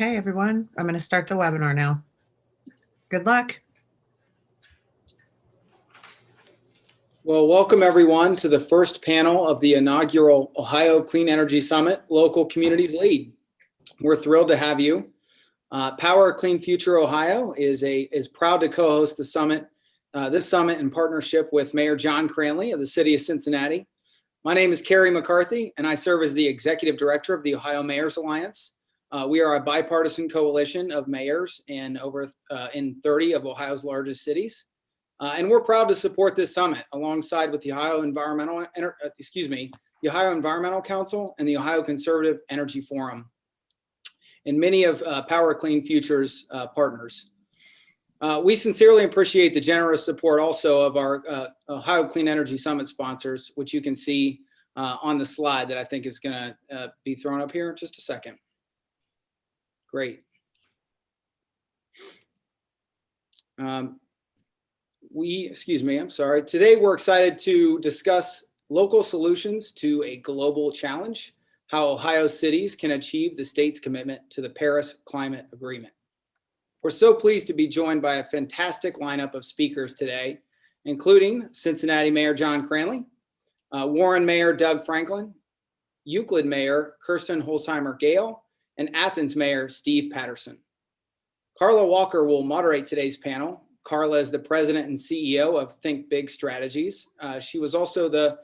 Okay, everyone, I'm going to start the webinar now. Good luck. Well, welcome everyone to the first panel of the inaugural Ohio Clean Energy Summit, Local Communities Lead. We're thrilled to have you. Power Clean Future Ohio is proud to co-host the summit, this summit in partnership with Mayor John Cranley of the City of Cincinnati. My name is Kerry McCarthy, and I serve as the Executive Director of the Ohio Mayors Alliance. We are a bipartisan coalition of mayors in 30 of Ohio's largest cities. And we're proud to support this summit alongside with the Ohio Environmental Council and the Ohio Conservative Energy Forum and many of Power Clean Future's partners. We sincerely appreciate the generous support also of our Ohio Clean Energy Summit sponsors, which you can see on the slide that I think is going to be thrown up here in just a second. Great. Today we're excited to discuss local solutions to a global challenge, how Ohio cities can achieve the state's commitment to the Paris Climate Agreement. We're so pleased to be joined by a fantastic lineup of speakers today, including Cincinnati Mayor John Cranley, Warren Mayor Doug Franklin, Euclid Mayor Kirsten Holzheimer-Gale, and Athens Mayor Steve Patterson. Carla Walker will moderate today's panel. Carla is the president and CEO of Think Big Strategies. She was also the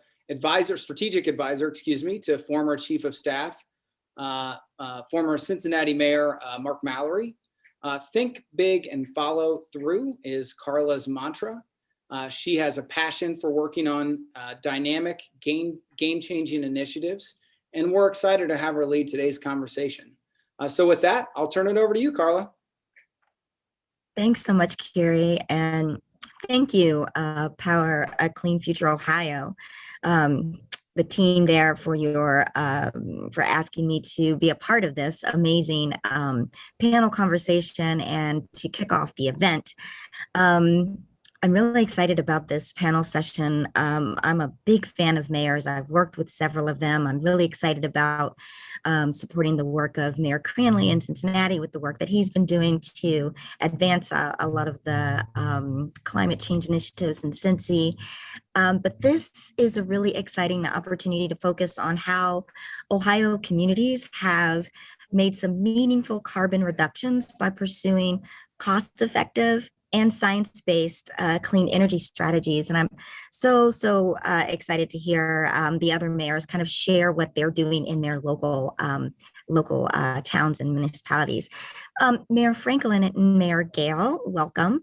strategic advisor, to former Chief of Staff, former Cincinnati Mayor Mark Mallory. Think big and follow through is Carla's mantra. She has a passion for working on dynamic, game-changing initiatives, and we're excited to have her lead today's conversation. So with that, I'll turn it over to you, Carla. Thanks so much, Kerry, and thank you, Power Clean Future Ohio, the team there for asking me to be a part of this amazing panel conversation and to kick off the event. I'm really excited about this panel session. I'm a big fan of mayors. I've worked with several of them. I'm really excited about supporting the work of Mayor Cranley in Cincinnati with the work that he's been doing to advance a lot of the climate change initiatives in Cincy. But this is a really exciting opportunity to focus on how Ohio communities have made some meaningful carbon reductions by pursuing cost-effective and science-based clean energy strategies. And I'm so excited to hear the other mayors kind of share what they're doing in their local towns and municipalities. Mayor Franklin and Mayor Gale, welcome.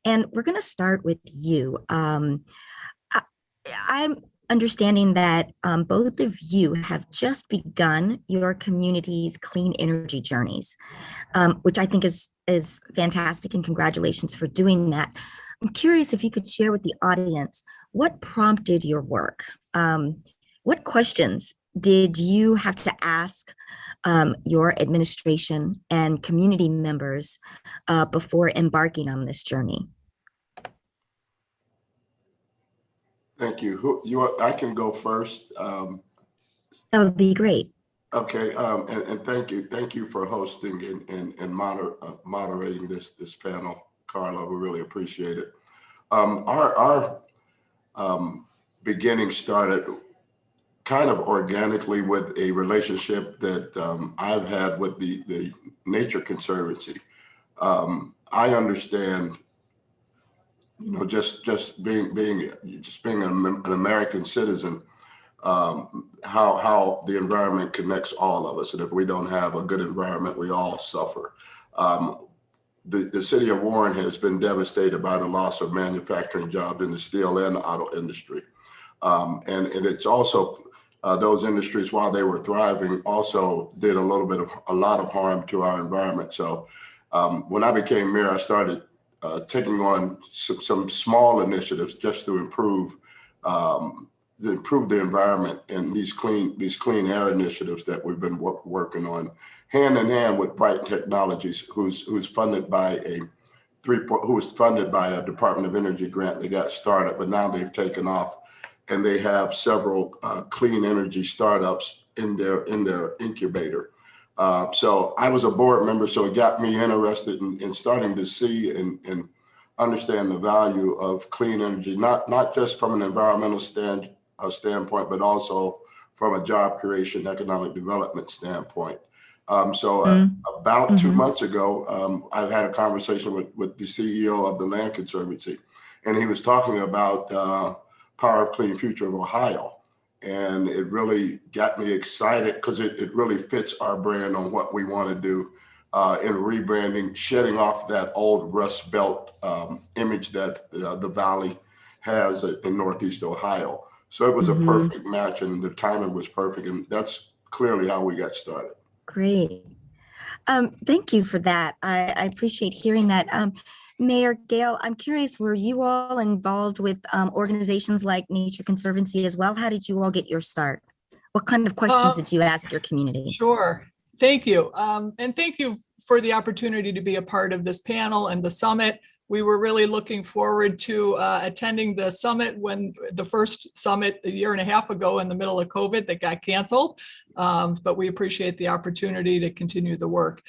And we're going to start with you. I'm understanding that both of you have just begun your community's clean energy journeys, which I think is fantastic, and congratulations for doing that. I'm curious if you could share with the audience what prompted your work. What questions did you have to ask your administration and community members before embarking on this journey? Thank you. I can go first. That would be great. Okay, and thank you for hosting and moderating this panel, Carla. We really appreciate it. Our beginning started kind of organically with a relationship that I've had with the Nature Conservancy. I understand, just being an American citizen, how the environment connects all of us, and if we don't have a good environment, we all suffer. The city of Warren has been devastated by the loss of manufacturing jobs in the steel and auto industry, and it's also those industries, while they were thriving, also did a lot of harm to our environment. So when I became mayor, I started taking on some small initiatives just to improve the environment, and these clean air initiatives that we've been working on, hand in hand with Bright Technologies, who's funded by a Department of Energy grant. They got started, but now they've taken off, and they have several clean energy startups in their incubator. So I was a board member, so it got me interested in starting to see and understand the value of clean energy, not just from an environmental standpoint, but also from a job creation, economic development standpoint. About 2 months ago, I had a conversation with the CEO of the Land Conservancy, and he was talking about Power Clean Future of Ohio. And it really got me excited because it really fits our brand on what we want to do in rebranding, shedding off that old Rust Belt image that the Valley has in Northeast Ohio. So it was a perfect match, and the timing was perfect. And that's clearly how we got started. Great. Thank you for that. I appreciate hearing that. Mayor Gale, I'm curious, were you all involved with organizations like Nature Conservancy as well? How did you all get your start? What kind of questions did you ask your community? Sure. Thank you. And thank you for the opportunity to be a part of this panel and the summit. We were really looking forward to attending the summit when the first summit a year and a half ago in the middle of COVID that got canceled. But we appreciate the opportunity to continue the work.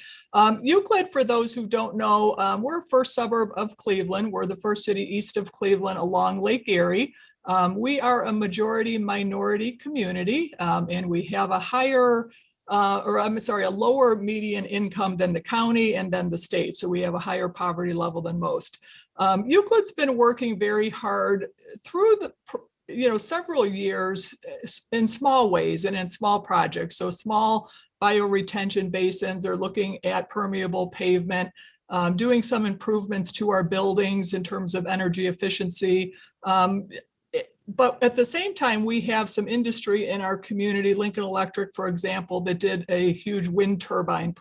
Euclid, for those who don't know, we're a first suburb of Cleveland. We're the first city east of Cleveland along Lake Erie. We are a majority minority community, and we have a higher a lower median income than the county and then the state. So we have a higher poverty level than most. Euclid's been working very hard through the, several years in small ways and in small projects. So small bioretention basins are looking at permeable pavement, doing some improvements to our buildings in terms of energy efficiency. But at the same time, we have some industry in our community, Lincoln Electric, for example, that did a huge wind turbine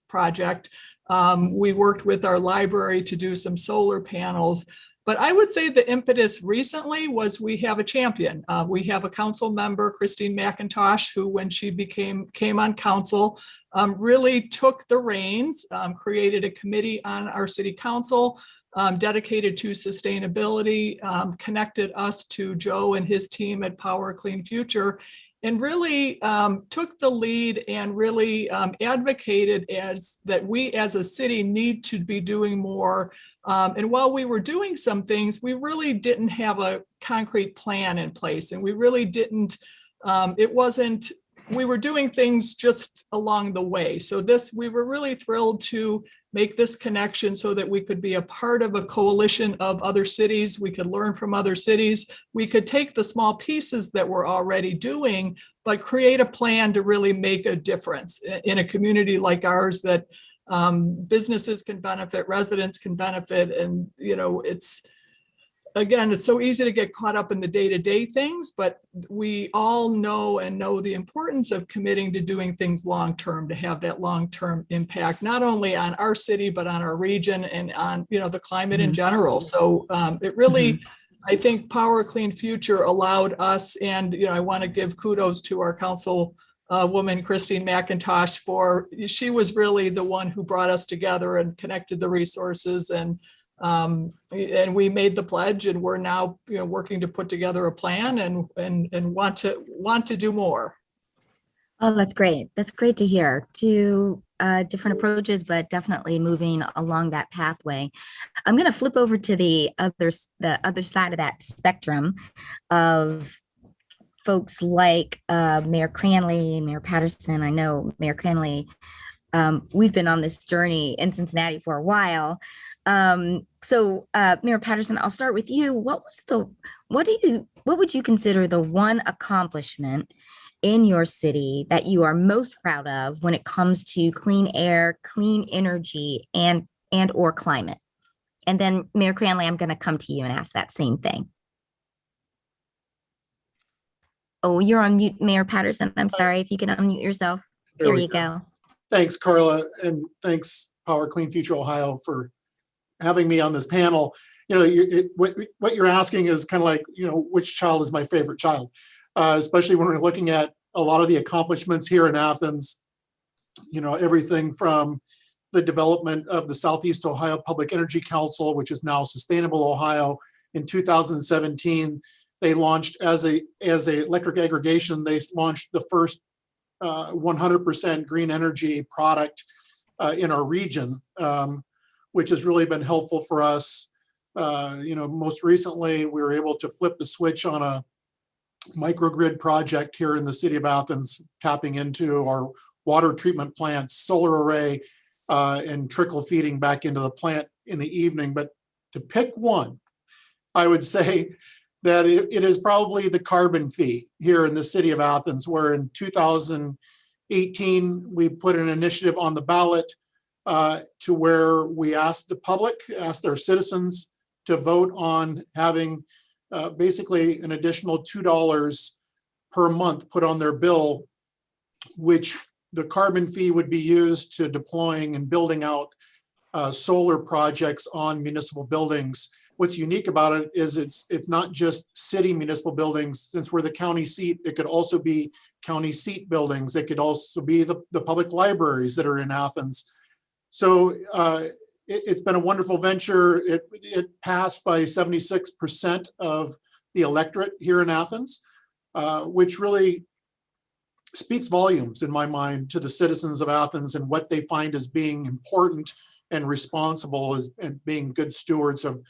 project. We worked with our library to do some solar panels. But I would say the impetus recently was we have a champion. We have a council member, Christine McIntosh, who when she came on council, really took the reins, created a committee on our city council, dedicated to sustainability, connected us to Joe and his team at Power Clean Future, and really took the lead and really advocated as that we as a city need to be doing more. And while we were doing some things, we really didn't have a concrete plan in place, and we really didn't, we were doing things just along the way. So we were really thrilled to make this connection so that we could be a part of a coalition of other cities. We could learn from other cities. We could take the small pieces that we're already doing, but create a plan to really make a difference in a community like ours that businesses can benefit, residents can benefit. And, it's so easy to get caught up in the day-to-day things, but we all know the importance of committing to doing things long-term to have that long-term impact, not only on our city, but on our region and on, the climate in general. So it really, I think Power Clean Future allowed us, and, I want to give kudos to our council woman, Christine McIntosh, she was really the one who brought us together and connected the resources, and we made the pledge, and we're now working to put together a plan and want to do more. Oh, that's great. That's great to hear. Two different approaches, but definitely moving along that pathway. I'm going to flip over to the other side of that spectrum of folks like Mayor Cranley, Mayor Patterson. I know Mayor Cranley, we've been on this journey in Cincinnati for a while. So Mayor Patterson, I'll start with you. What would you consider the one accomplishment in your city that you are most proud of when it comes to clean air, clean energy, and or climate? And then Mayor Cranley, I'm going to come to you and ask that same thing. Oh, you're on mute, Mayor Patterson. I'm sorry, if you can unmute yourself. There you go. Thanks, Carla, and thanks Power Clean Future Ohio for having me on this panel. What you're asking is kind of like, which child is my favorite child? Especially when we're looking at a lot of the accomplishments here in Athens, everything from the development of the Southeast Ohio Public Energy Council, which is now Sustainable Ohio. In 2017, they launched as a electric aggregation, they launched the first 100% green energy product in our region, which has really been helpful for us. Most recently, we were able to flip the switch on a microgrid project here in the city of Athens, tapping into our water treatment plant's solar array and trickle feeding back into the plant in the evening. But to pick one, I would say that it is probably the carbon fee here in the city of Athens, where in 2018, we put an initiative on the ballot to where we asked the public, asked our citizens to vote on having basically an additional $2 per month put on their bill, which the carbon fee would be used to deploying and building out solar projects on municipal buildings. What's unique about it is it's not just city municipal buildings. Since we're the county seat, it could also be county seat buildings. It could also be the public libraries that are in Athens. So it's been a wonderful venture. It passed by 76% of the electorate here in Athens, which really speaks volumes in my mind to the citizens of Athens and what they find as being important and responsible and being good stewards of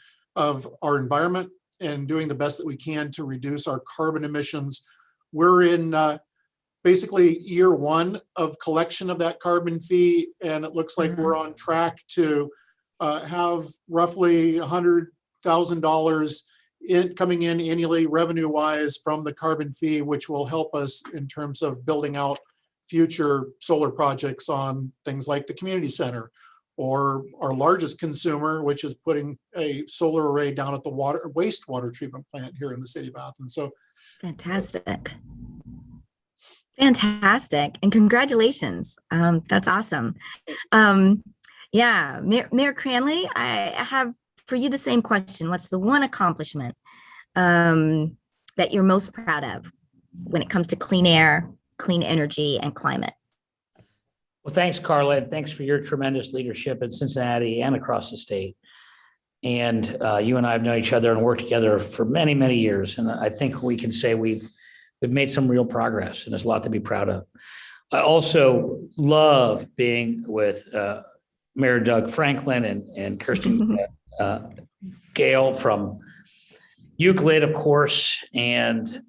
our environment and doing the best that we can to reduce our carbon emissions. We're in basically year one of collection of that carbon fee, and it looks like we're on track to have roughly $100,000 coming in annually revenue-wise from the carbon fee, which will help us in terms of building out future solar projects on things like the community center, or our largest consumer, which is putting a solar array down at the wastewater treatment plant here in the city of Athens. So Fantastic. Fantastic. And congratulations. That's awesome. Yeah, Mayor Cranley, I have for you the same question. What's the one accomplishment that you're most proud of when it comes to clean air, clean energy, and climate? Well, thanks, Carla, and thanks for your tremendous leadership in Cincinnati and across the state. And you and I have known each other and worked together for many, many years. And I think we can say we've made some real progress, and there's a lot to be proud of. I also love being with Mayor Doug Franklin and Kirsten Gale from Euclid, of course, and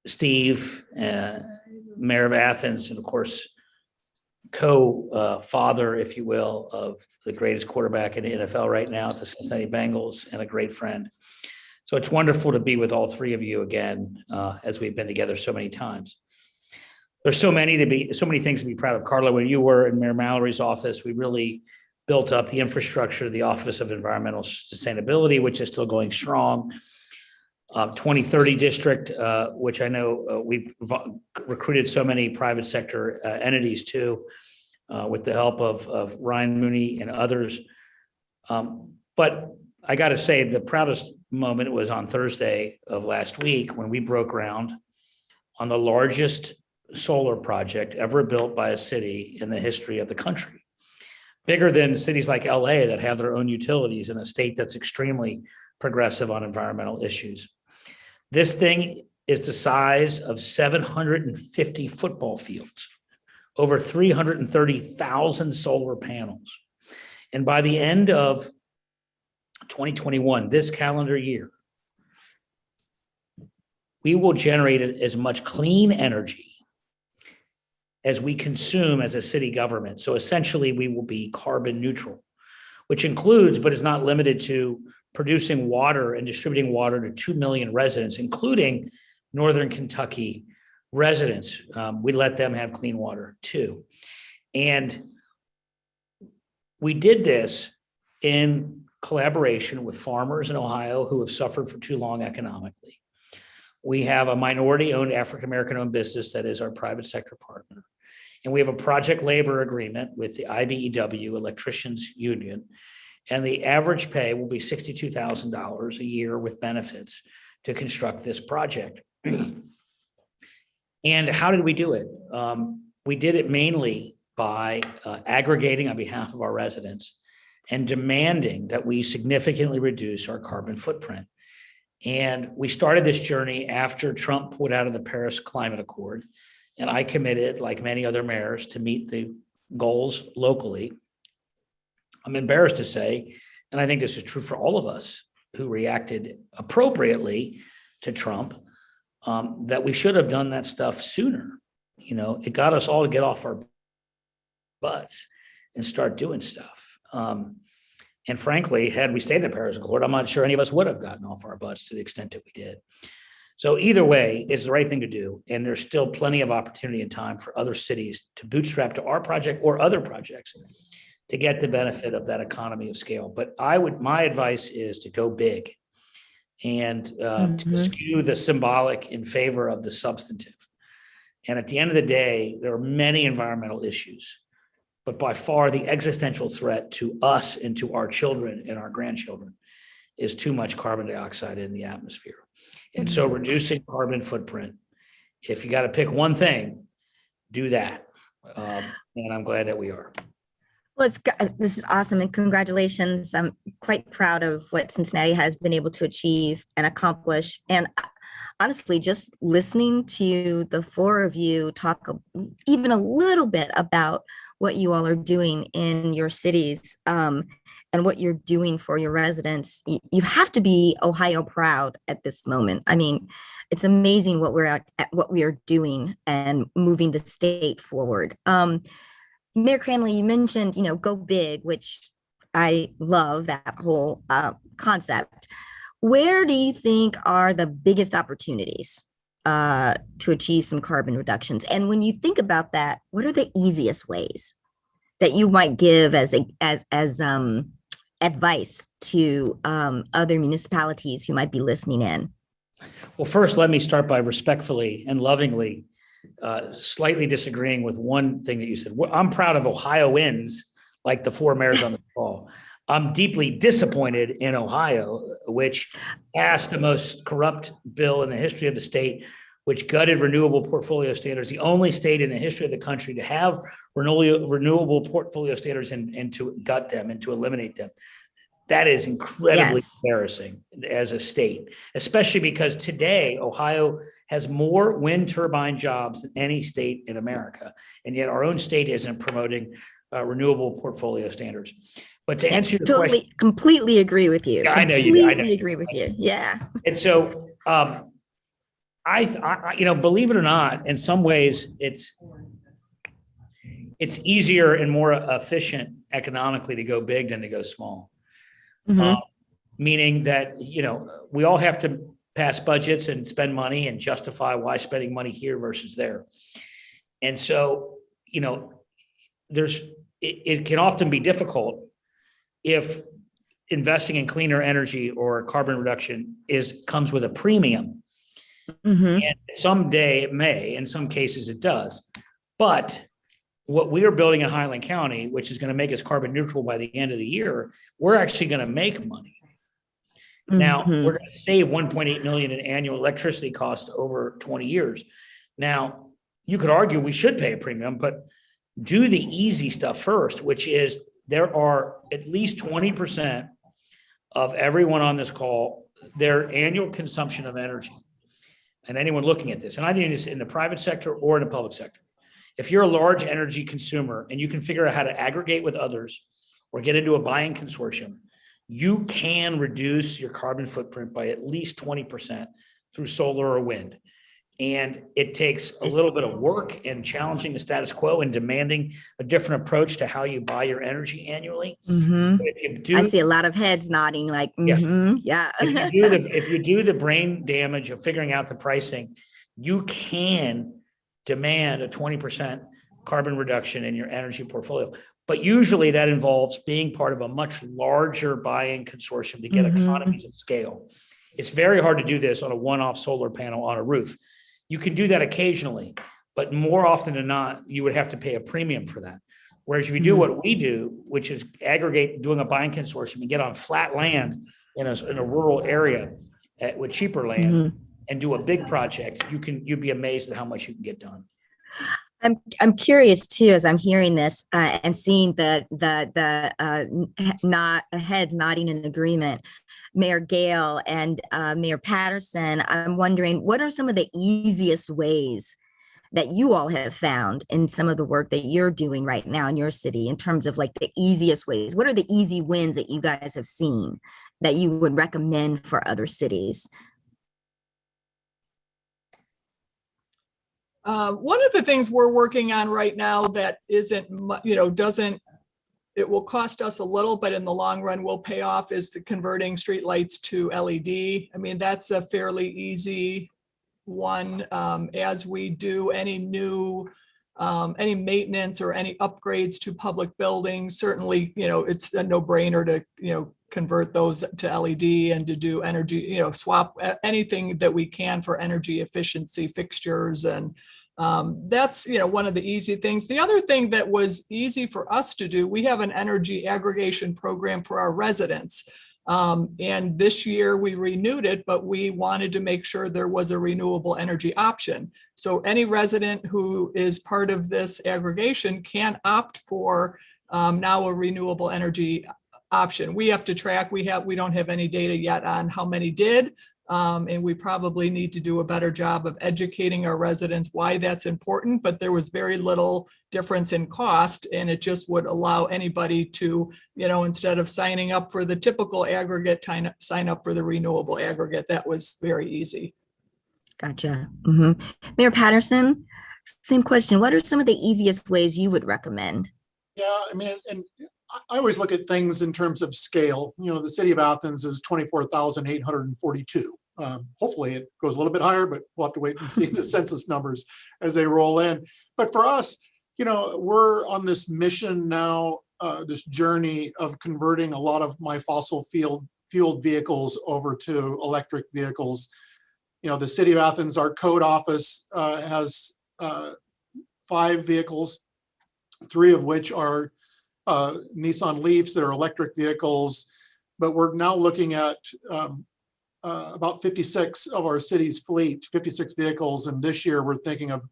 Steve, Mayor of Athens, and of course, co-father, if you will, of the greatest quarterback in the NFL right now at the Cincinnati Bengals, and a great friend. So it's wonderful to be with all three of you again, as we've been together so many times. There's so many things to be proud of. Carla, when you were in Mayor Mallory's office, we really built up the infrastructure of the Office of Environmental Sustainability, which is still going strong. 2030 district, which I know we've recruited so many private sector entities to, with the help of Ryan Mooney and others. But I got to say, the proudest moment was on Thursday of last week when we broke ground on the largest solar project ever built by a city in the history of the country. Bigger than cities like LA that have their own utilities in a state that's extremely progressive on environmental issues. This thing is the size of 750 football fields, over 330,000 solar panels. And by the end of 2021, this calendar year, we will generate as much clean energy as we consume as a city government. So essentially, we will be carbon neutral, which includes, but is not limited to, producing water and distributing water to 2 million residents, including Northern Kentucky residents. We let them have clean water too. And we did this in collaboration with farmers in Ohio who have suffered for too long economically. We have a minority-owned, African-American-owned business that is our private sector partner. And we have a project labor agreement with the IBEW, Electricians Union, and the average pay will be $62,000 a year with benefits to construct this project. And how did we do it? We did it mainly by aggregating on behalf of our residents and demanding that we significantly reduce our carbon footprint. And we started this journey after Trump pulled out of the Paris Climate Accord And I committed, like many other mayors, to meet the goals locally. I'm embarrassed to say, and I think this is true for all of us who reacted appropriately to Trump, that we should have done that stuff sooner. You know, it got us all to get off our butts and start doing stuff. And frankly, had we stayed in the Paris Accord, I'm not sure any of us would have gotten off our butts to the extent that we did. So either way, it's the right thing to do. And there's still plenty of opportunity and time for other cities to bootstrap to our project or other projects to get the benefit of that economy of scale. But my advice is to go big and to eschew the symbolic in favor of the substantive. And at the end of the day, there are many environmental issues, but by far the existential threat to us and to our children and our grandchildren is too much carbon dioxide in the atmosphere. And so reducing carbon footprint, if you got to pick one thing, do that. And I'm glad that we are. Well, this is awesome, and congratulations. I'm quite proud of what Cincinnati has been able to achieve and accomplish. And honestly, just listening to the four of you talk even a little bit about what you all are doing in your cities, and what you're doing for your residents, you have to be Ohio proud at this moment. I mean, it's amazing what what we are doing and moving the state forward. Mayor Cranley, you mentioned, go big, which I love that whole concept. Where do you think are the biggest opportunities to achieve some carbon reductions? And when you think about that, what are the easiest ways that you might give as advice to other municipalities who might be listening in? Well, first, let me start by respectfully and lovingly slightly disagreeing with one thing that you said. I'm proud of Ohioans, like the four mayors on the call. I'm deeply disappointed in Ohio, which passed the most corrupt bill in the history of the state, which gutted renewable portfolio standards, the only state in the history of the country to have renewable portfolio standards and to gut them and to eliminate them. That is incredibly embarrassing as a state, especially because today Ohio has more wind turbine jobs than any state in America. And yet our own state isn't promoting renewable portfolio standards. But to answer your question, completely agree with you. Yeah, I know you do. I know. Completely agree with you. Yeah. And so, I believe it or not, in some ways it's easier and more efficient economically to go big than to go small. Meaning that, we all have to pass budgets and spend money and justify why spending money here versus there. And so, it can often be difficult if investing in cleaner energy or carbon reduction comes with a premium. And someday it may, in some cases it does. But what we are building in Highland County, which is going to make us carbon neutral by the end of the year, we're actually going to make money. Now, we're going to save 1.8 million in annual electricity costs over 20 years. Now, you could argue we should pay a premium, but do the easy stuff first, which is there are at least 20% of everyone on this call, their annual consumption of energy. And anyone looking at this, and I mean this in the private sector or in the public sector. If you're a large energy consumer and you can figure out how to aggregate with others or get into a buying consortium, you can reduce your carbon footprint by at least 20% through solar or wind. And it takes a little bit of work and challenging the status quo and demanding a different approach to how you buy your energy annually. I see a lot of heads nodding like, yeah. If you do the brain damage of figuring out the pricing, you can demand a 20% carbon reduction in your energy portfolio. But usually that involves being part of a much larger buying consortium to get economies of scale. It's very hard to do this on a one-off solar panel on a roof. You can do that occasionally, but more often than not, you would have to pay a premium for that. Whereas if you do what we do, which is aggregate, doing a buying consortium and get on flat land in a rural area with cheaper land and do a big project, you'd be amazed at how much you can get done. I'm curious too, as I'm hearing this and seeing the heads nodding in agreement, Mayor Gale and Mayor Patterson, I'm wondering what are some of the easiest ways that you all have found in some of the work that you're doing right now in your city in terms of like the easiest ways? What are the easy wins that you guys have seen that you would recommend for other cities? One of the things we're working on right now that isn't, it will cost us a little, but in the long run will pay off, is the converting streetlights to LED. I mean, that's a fairly easy one. As we do any new, any maintenance or any upgrades to public buildings, certainly, it's a no-brainer to, convert those to LED and to do energy, swap anything that we can for energy efficiency fixtures. And that's, one of the easy things. The other thing that was easy for us to do, we have an energy aggregation program for our residents. And this year we renewed it, but we wanted to make sure there was a renewable energy option. So any resident who is part of this aggregation can opt for now a renewable energy option. We have to track, we don't have any data yet on how many did. And we probably need to do a better job of educating our residents why that's important, but there was very little difference in cost, and it just would allow anybody to, instead of signing up for the typical aggregate, sign up for the renewable aggregate. That was very easy. Gotcha. Mayor Patterson, same question. What are some of the easiest ways you would recommend? Yeah, I mean, and I always look at things in terms of scale. The city of Athens is 24,842. Hopefully it goes a little bit higher, but we'll have to wait and see the census numbers as they roll in. But for us, we're on this mission now, this journey of converting a lot of my fossil fueled vehicles over to electric vehicles. The city of Athens, our code office has 5 vehicles, 3 of which are Nissan Leafs that are electric vehicles, but we're now looking at about 56 of our city's fleet, 56 vehicles. And this year we're thinking of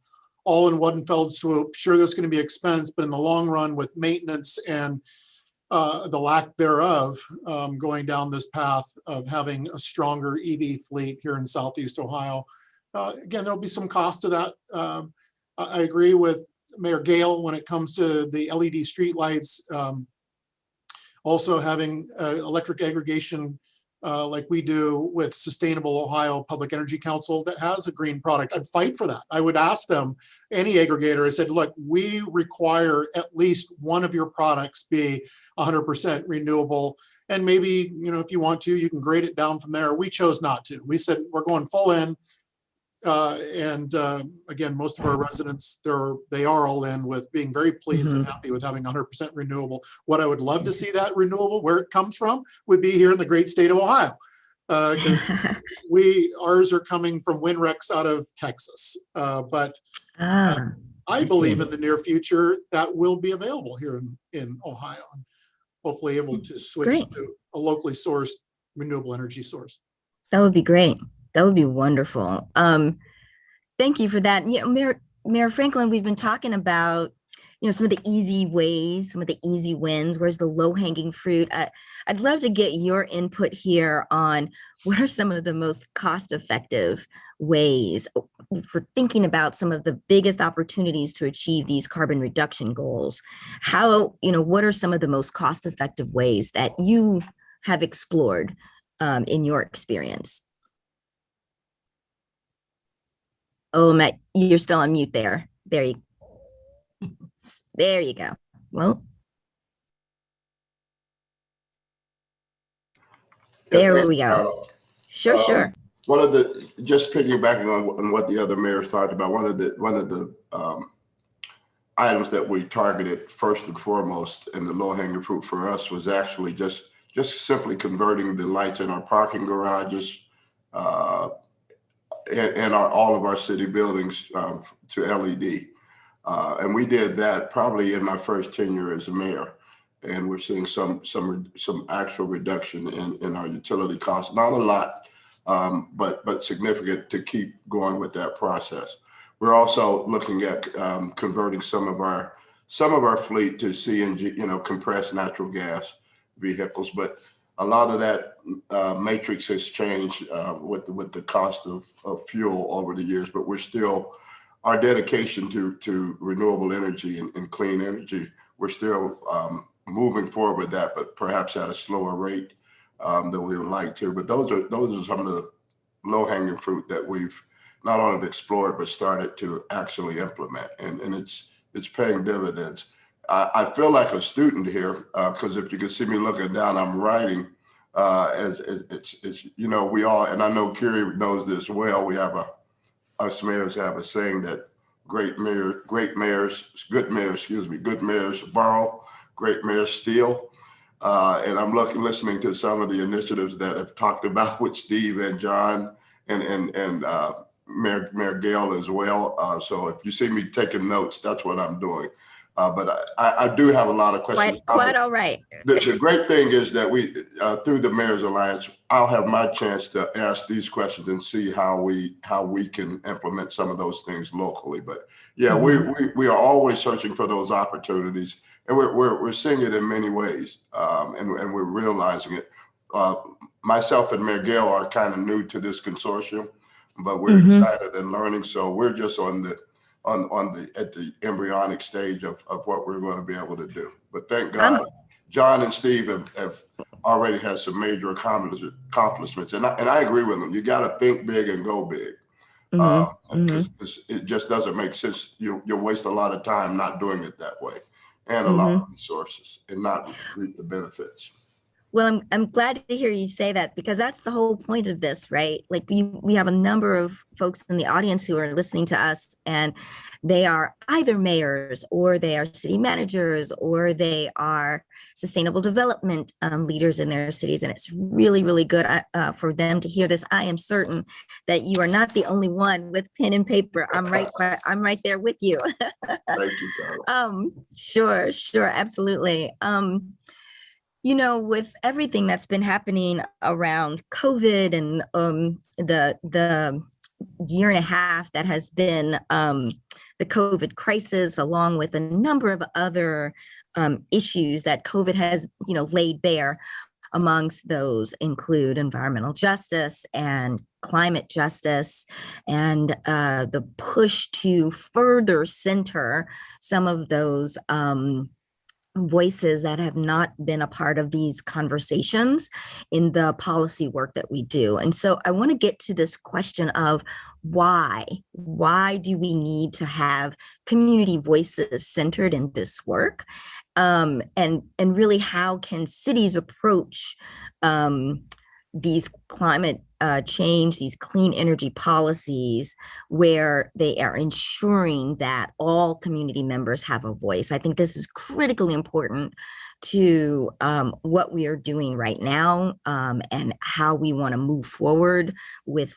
all in one fell swoop. Sure, there's going to be expense, but in the long run with maintenance and the lack thereof, going down this path of having a stronger EV fleet here in Southeast Ohio. Again, there'll be some cost to that. I agree with Mayor Gale when it comes to the LED streetlights. Also having electric aggregation like we do with Sustainable Ohio Public Energy Council that has a green product. I'd fight for that. I would ask them, any aggregator, I said, look, we require at least one of your products be 100% renewable. And maybe, if you want to, you can grade it down from there. We chose not to. We said, we're going full in. Again, most of our residents, they are all in with being very pleased and happy with having 100% renewable. What I would love to see that renewable, where it comes from, would be here in the great state of Ohio. Because ours are coming from Winrex out of Texas. But I believe in the near future that will be available here in Ohio, and hopefully able to switch to a locally sourced renewable energy source. That would be great. That would be wonderful. Thank you for that. Mayor Franklin, we've been talking about, some of the easy ways, some of the easy wins. Where's the low-hanging fruit? I'd love to get your input here on what are some of the most cost-effective ways for thinking about some of the biggest opportunities to achieve these carbon reduction goals. What are some of the most cost-effective ways that you have explored in your experience? Oh, Matt, you're still on mute there. There you go. Well, there we go. Sure. One of the, just piggybacking on what the other mayors talked about, one of the items that we targeted first and foremost in the low-hanging fruit for us was actually just simply converting the lights in our parking garages and all of our city buildings to LED. And we did that probably in my first tenure as a mayor. And we're seeing some actual reduction in our utility costs. Not a lot, but significant to keep going with that process. We're also looking at converting some of our fleet to CNG, compressed natural gas vehicles. But a lot of that matrix has changed with the cost of fuel over the years, but we're still our dedication to renewable energy and clean energy, we're still moving forward with that, but perhaps at a slower rate than we would like to. But those are some of the low-hanging fruit that we've not only explored but started to actually implement, and it's paying dividends. I feel like a student here because if you can see me looking down, I'm writing. As it's we all, and I know Kerry knows this well. We have us mayors have a saying that good mayors borrow, great mayors steal. And I'm listening to some of the initiatives that have talked about with Steve and John and Mayor Gale as well. So if you see me taking notes, that's what I'm doing. But I do have a lot of questions. Quite all right. The great thing is that we, through the Mayor's Alliance, I'll have my chance to ask these questions and see how we can implement some of those things locally. But yeah, we are always searching for those opportunities, and we're seeing it in many ways, and we're realizing it. Myself and Mayor Gale are kind of new to this consortium, but we're excited and learning. So we're just at the embryonic stage of what we're going to be able to do. But thank God, John and Steve have already had some major accomplishments, and I agree with them. You got to think big and go big. It just doesn't make sense. You'll waste a lot of time not doing it that way, and a lot of resources, and not reap the benefits. Well, I'm glad to hear you say that, because that's the whole point of this, right? Like we have a number of folks in the audience who are listening to us, and they are either mayors, or they are city managers, or they are sustainable development leaders in their cities. And it's really, really good for them to hear this. I am certain that you are not the only one with pen and paper. I'm right there with you. Thank you, Carla. Sure, absolutely. With everything that's been happening around COVID and the year and a half that has been the COVID crisis, along with a number of other issues that COVID has, laid bare, amongst those include environmental justice and climate justice, and the push to further center some of those voices that have not been a part of these conversations in the policy work that we do. And so I want to get to this question of why do we need to have community voices centered in this work? And really, how can cities approach these climate change, these clean energy policies, where they are ensuring that all community members have a voice? I think this is critically important to what we are doing right now, and how we want to move forward with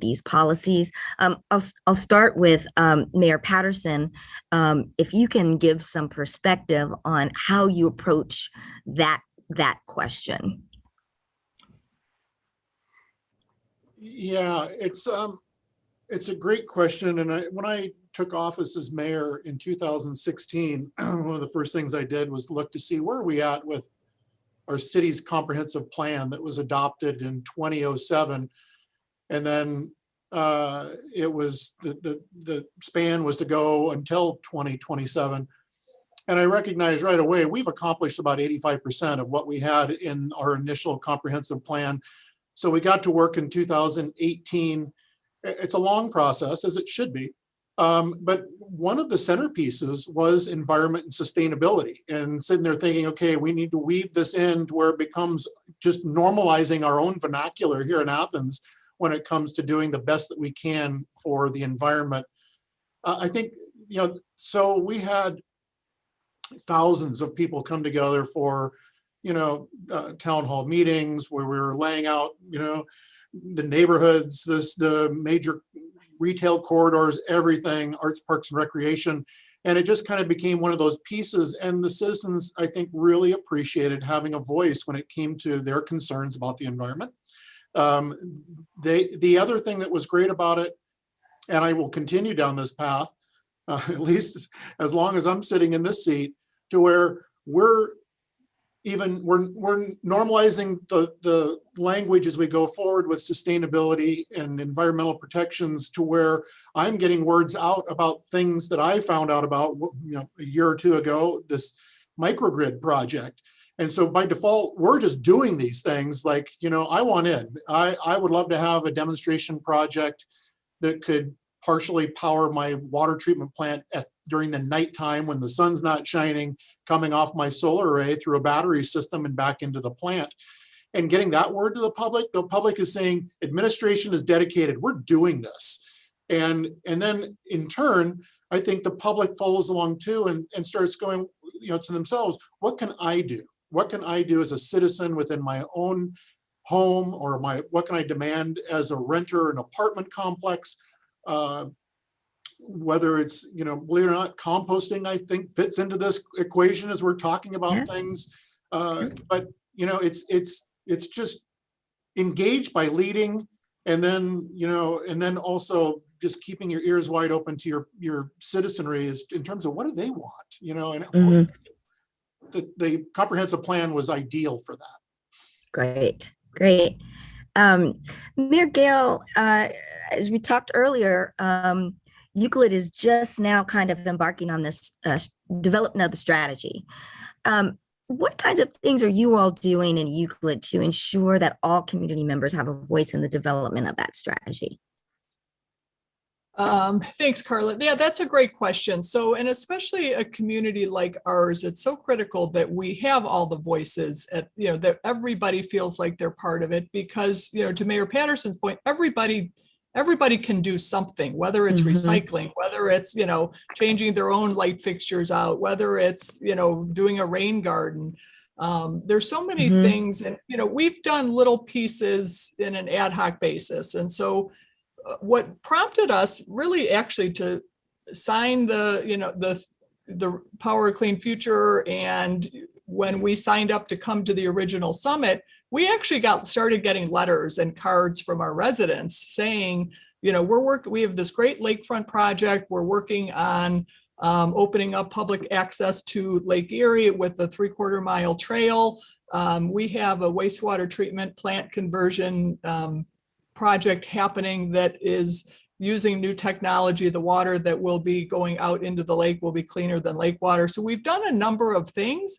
these policies. I'll start with Mayor Patterson. If you can give some perspective on how you approach that question. Yeah, it's a great question. And when I took office as mayor in 2016, one of the first things I did was look to see where are we at with our city's comprehensive plan that was adopted in 2007. And then it was the span was to go until 2027. And I recognized right away, we've accomplished about 85% of what we had in our initial comprehensive plan. So we got to work in 2018. It's a long process, as it should be. But one of the centerpieces was environment and sustainability, and sitting there thinking, okay, we need to weave this in to where it becomes just normalizing our own vernacular here in Athens when it comes to doing the best that we can for the environment. I think, so we had thousands of people come together for town hall meetings where we were laying out, the neighborhoods, the major retail corridors, everything, arts, parks, and recreation. And it just kind of became one of those pieces. And the citizens, I think, really appreciated having a voice when it came to their concerns about the environment. The other thing that was great about it, and I will continue down this path, at least as long as I'm sitting in this seat, to where we're even we're normalizing the language as we go forward with sustainability and environmental protections to where I'm getting words out about things that I found out about, a year or two ago, this microgrid project. And so by default, we're just doing these things like, I want in. I would love to have a demonstration project that could partially power my water treatment plant during the nighttime when the sun's not shining, coming off my solar array through a battery system and back into the plant. And getting that word to the public is saying, administration is dedicated, we're doing this. And then in turn, I think the public follows along too and starts going, to themselves, what can I do? What can I do as a citizen within my own home, or what can I demand as a renter in an apartment complex? Whether it's, believe it or not, composting, I think fits into this equation as we're talking about things. But it's just engaged by leading, and then also just keeping your ears wide open to your citizenry is in terms of what do they want, and the comprehensive plan was ideal for that. Great. Mayor Gale, as we talked earlier, Euclid is just now kind of embarking on this development of the strategy. What kinds of things are you all doing in Euclid to ensure that all community members have a voice in the development of that strategy? Thanks, Carla. Yeah, that's a great question. So, and especially a community like ours, it's so critical that we have all the voices that everybody feels like they're part of it, because, to Mayor Patterson's point, everybody can do something, whether it's recycling, whether it's, changing their own light fixtures out, whether it's, doing a rain garden. There's so many things, and, we've done little pieces in an ad hoc basis. And so what prompted us really actually to sign the Power Clean Future, and when we signed up to come to the original summit, we actually started getting letters and cards from our residents saying, we have this great lakefront project. We're working on opening up public access to Lake Erie with the 3/4 mile trail. We have a wastewater treatment plant conversion project happening that is using new technology. The water that will be going out into the lake will be cleaner than lake water. So we've done a number of things,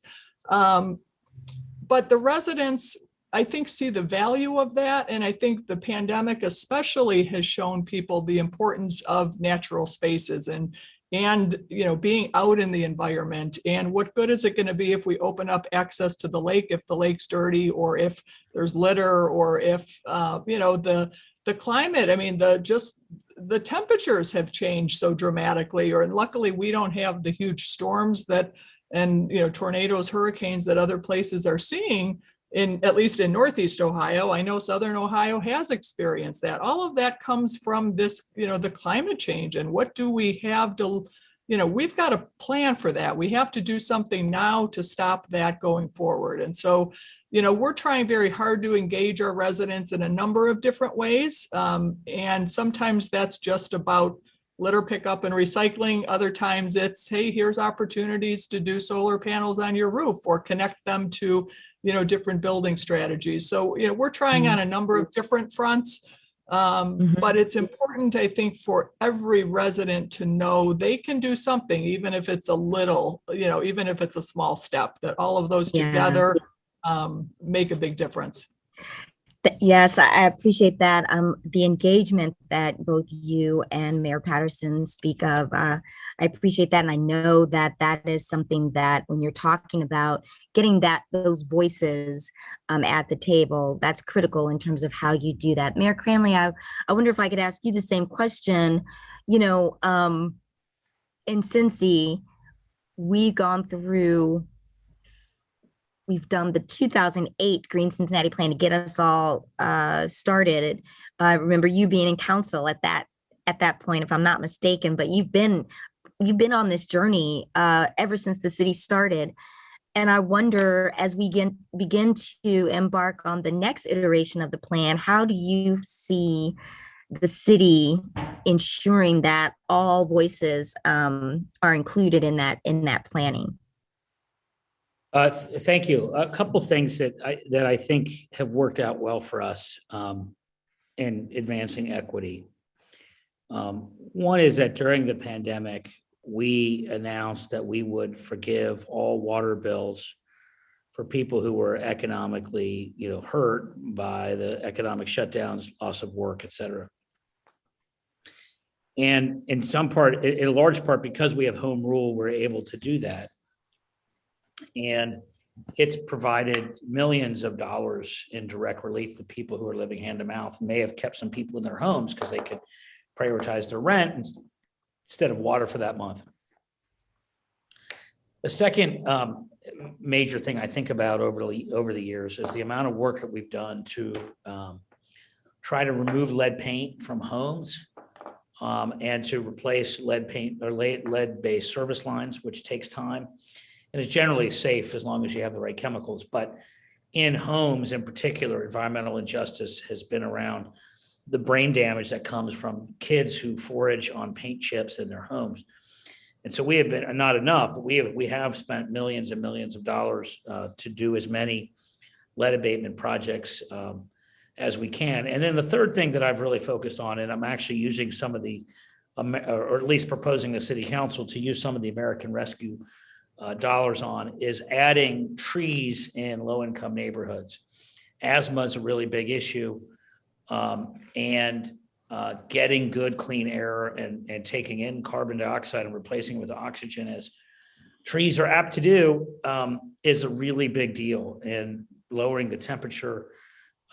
but the residents, I think, see the value of that. And I think the pandemic especially has shown people the importance of natural spaces and being out in the environment. And what good is it going to be if we open up access to the lake if the lake's dirty, or if there's litter, or if the climate? I mean, the temperatures have changed so dramatically, and luckily we don't have the huge storms and tornadoes, hurricanes that other places are seeing, at least in Northeast Ohio. I know Southern Ohio has experienced that. All of that comes from this, the climate change. And what do we have to, we've got a plan for that. We have to do something now to stop that going forward. And so, we're trying very hard to engage our residents in a number of different ways. And sometimes that's just about litter pickup and recycling. Other times it's, hey, here's opportunities to do solar panels on your roof, or connect them to different building strategies. So, we're trying on a number of different fronts, but it's important, I think, for every resident to know they can do something, even if it's a little, even if it's a small step, that all of those together make a big difference. Yes, I appreciate that. The engagement that both you and Mayor Patterson speak of, I appreciate that. And I know that that is something that when you're talking about getting those voices at the table, that's critical in terms of how you do that. Mayor Cranley, I wonder if I could ask you the same question. In Cincy, we've done the 2008 Green Cincinnati plan to get us all started. I remember you being in council at that point, if I'm not mistaken, but you've been on this journey ever since the city started. And I wonder, as we begin to embark on the next iteration of the plan, how do you see the city ensuring that all voices are included in that planning? Thank you. A couple things that I think have worked out well for us in advancing equity. One is that during the pandemic, we announced that we would forgive all water bills for people who were economically, hurt by the economic shutdowns, loss of work, et cetera. And in large part, because we have home rule, we're able to do that. And it's provided millions of dollars in direct relief to people who are living hand to mouth. May have kept some people in their homes because they could prioritize their rent instead of water for that month. The second major thing I think about over the years is the amount of work that we've done to try to remove lead paint from homes and to replace lead paint or lead-based service lines, which takes time. And it's generally safe as long as you have the right chemicals. But in homes in particular, environmental injustice has been around the brain damage that comes from kids who forage on paint chips in their homes. And so we have been, not enough, but we have spent millions and millions of dollars to do as many lead abatement projects as we can. And then the third thing that I've really focused on, and I'm actually using some of the, or at least proposing the city council to use some of the American Rescue dollars on, is adding trees in low-income neighborhoods. Asthma is a really big issue, and getting good clean air and taking in carbon dioxide and replacing it with oxygen, as trees are apt to do, is a really big deal in lowering the temperature,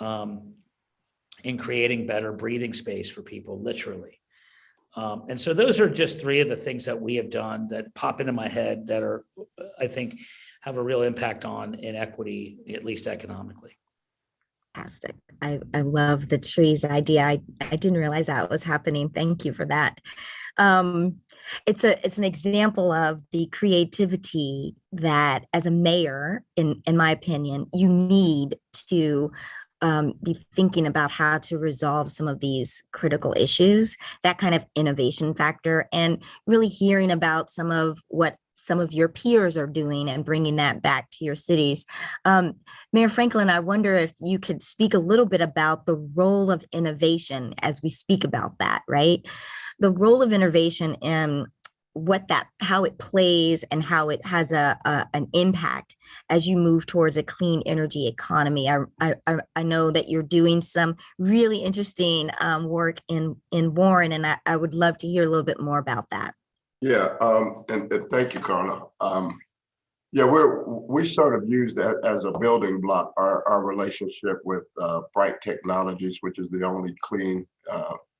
in creating better breathing space for people, literally. And so those are just three of the things that we have done that pop into my head that are, I think, have a real impact on inequity, at least economically. Fantastic. I love the trees idea. I didn't realize that was happening. Thank you for that. It's an example of the creativity that, as a mayor, in my opinion, you need to be thinking about how to resolve some of these critical issues, that kind of innovation factor, and really hearing about some of what some of your peers are doing and bringing that back to your cities. Mayor Franklin, I wonder if you could speak a little bit about the role of innovation as we speak about that, right? The role of innovation and how it plays and how it has an impact as you move towards a clean energy economy. I know that you're doing some really interesting work in Warren, and I would love to hear a little bit more about that. Yeah, and thank you, Carla. Yeah, we sort of use that as a building block, our relationship with Bright Technologies, which is the only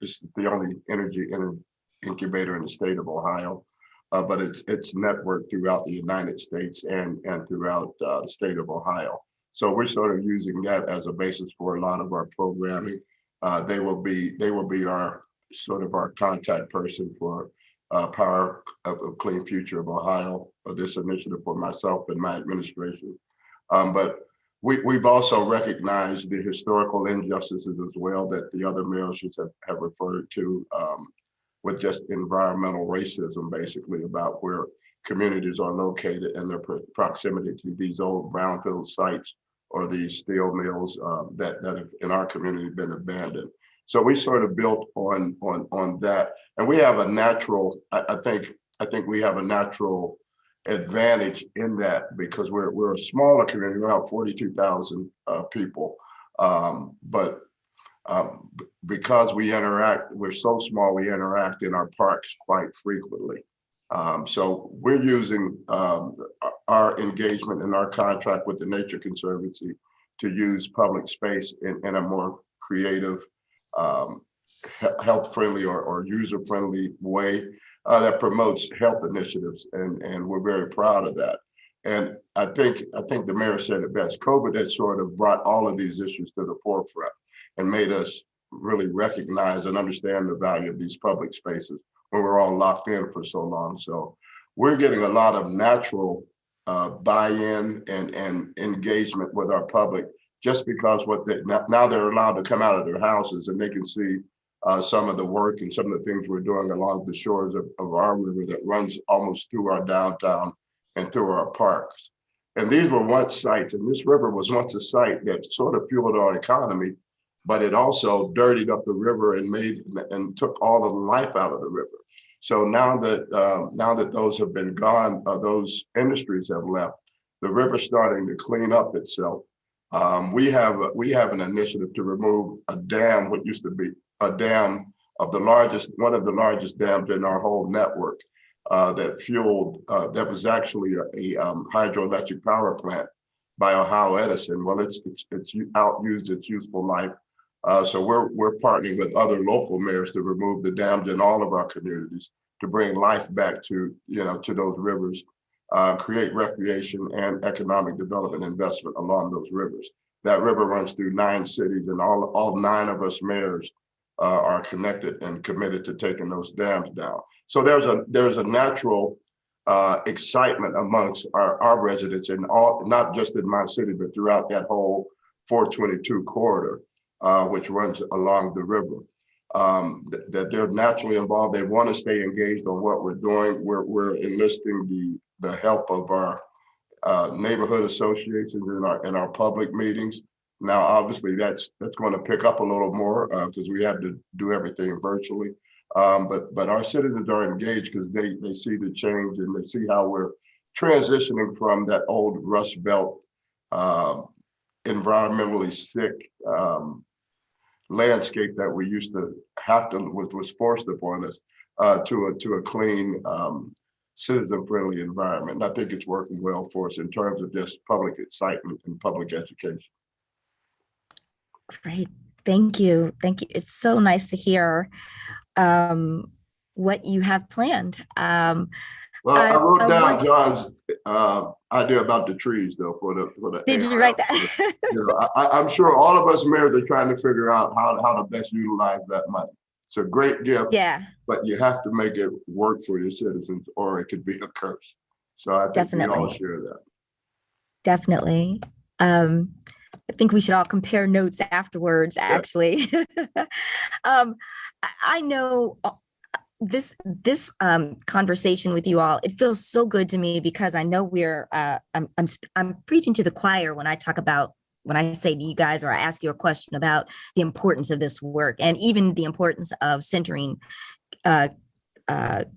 this is the only energy incubator in the state of Ohio, but it's networked throughout the United States and throughout the state of Ohio. So we're sort of using that as a basis for a lot of our programming. They will be our sort of our contact person for Power of a Clean Future of Ohio, this initiative for myself and my administration. But we've also recognized the historical injustices as well that the other mayors have referred to, with just environmental racism, basically, about where communities are located and their proximity to these old brownfield sites or these steel mills that have in our community been abandoned. So we sort of built on that, and we have a natural. I think we have a natural advantage in that because we're a smaller community, about 42,000 people, but because we're so small, we interact in our parks quite frequently. So we're using our engagement and our contract with the Nature Conservancy to use public space in a more creative, health-friendly or user-friendly way that promotes health initiatives, and we're very proud of that. And I think the mayor said it best. COVID has sort of brought all of these issues to the forefront and made us really recognize and understand the value of these public spaces when we're all locked in for so long. So we're getting a lot of natural buy-in and engagement with our public just because now they're allowed to come out of their houses and they can see some of the work and some of the things we're doing along the shores of our river that runs almost through our downtown and through our parks. And these were once sites, and this river was once a site that sort of fueled our economy, but it also dirtied up the river and took all the life out of the river. So now that those have been gone, those industries have left, the river's starting to clean up itself. We have an initiative to remove a dam, what used to be a dam of one of the largest dams in our whole network, that was actually a hydroelectric power plant by Ohio Edison. Well, it's outused its useful life. So we're partnering with other local mayors to remove the dams in all of our communities to bring life back to those rivers, create recreation and economic development investment along those rivers. That river runs through 9 cities, and all 9 of us mayors are connected and committed to taking those dams down. So there's a natural excitement amongst our residents, and not just in my city, but throughout that whole 422 corridor, which runs along the river. That they're naturally involved. They want to stay engaged on what we're doing. We're enlisting the help of our neighborhood associations in our public meetings. Now, obviously, that's going to pick up a little more because we have to do everything virtually. But our citizens are engaged because they see the change and they see how we're transitioning from that old Rust Belt, environmentally sick landscape that we used to have to, which was forced upon us, to a clean, citizen-friendly environment. And I think it's working well for us in terms of just public excitement and public education. Great. Thank you. Thank you. It's so nice to hear what you have planned. Well, I wrote down John's idea about the trees, though, for the. Did you write that? I'm sure all of us mayors are trying to figure out how to best utilize that money. It's a great gift, Yeah, but you have to make it work for your citizens, or it could be a curse. So I think we all share that. definitely. I think we should all compare notes afterwards, actually. I know this conversation with you all, it feels so good to me because I know I'm preaching to the choir when I say to you guys, or I ask you a question about the importance of this work and even the importance of centering